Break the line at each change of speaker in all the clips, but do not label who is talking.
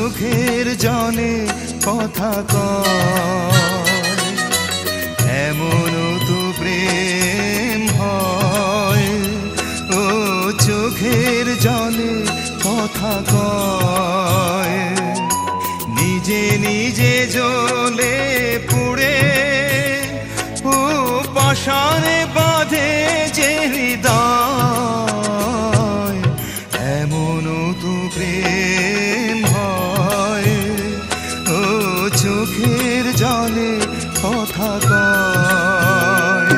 চোখের জলে কথা কয়, এমন তো প্রেম হয়। ও চোখের জলে কথা কয়, নিজে নিজে জ্বলে পুড়ে ও পাশানে বাঁধে যে হৃদয়, এমন তো প্রেম হয়। ও চোখের জলে কথা কয়।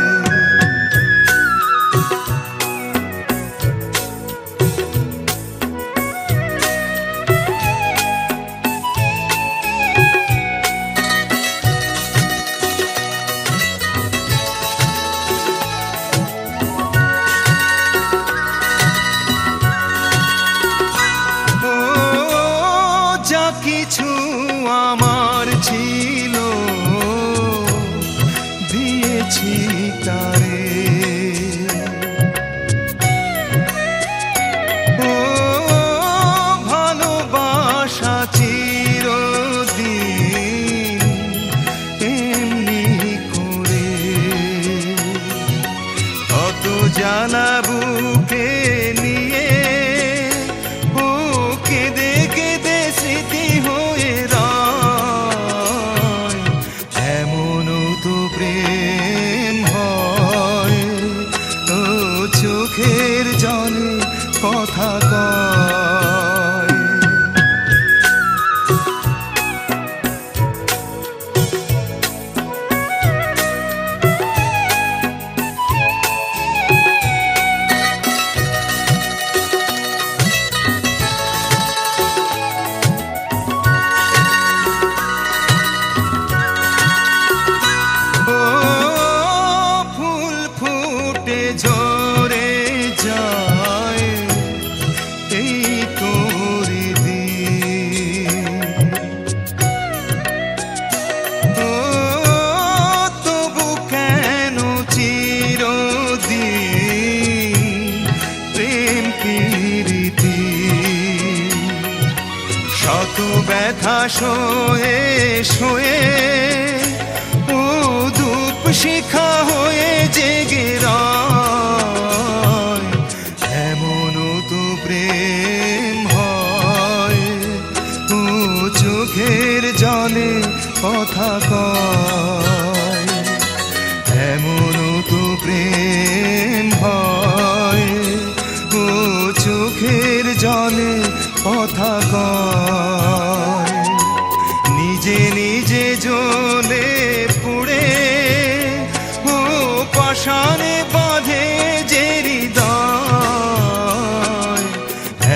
কিছু আমার ছিল দিয়েছি তারে, ও ভালোবাসা চিরদিন এমনি করে, কত জ্বালা বুকে নিয়ে ও কেঁদে কেঁদে স্মৃতি হয়ে রয়, এমন তো প্রেম হয়। ও চোখের জলে কথা কয়। ঝরে যায় এই তোরি দিন, ও তবু কেন চিরদিন প্রেম প্রীতি, শত ব্যথা সয়ে সয়ে ও ধূপ শিখা হয়ে জেগে রয়, এমন তো প্রেম হয়। ও চোখের জলে কথা কয়, এমন তো প্রেম হয়। ও চোখের জলে কথা কয়, নিজে নিজে জ্বলে পুড়ে ও পাশানে বাঁধে যে হৃদয়,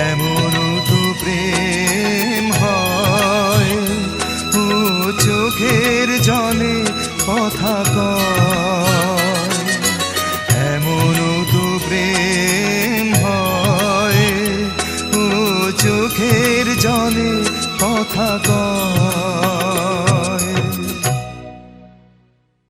এমন তো প্রেম হয়। ও চোখের জলে কথা কয়, এমন তো প্রেম হয়। ও চোখের জলে কথা কয়।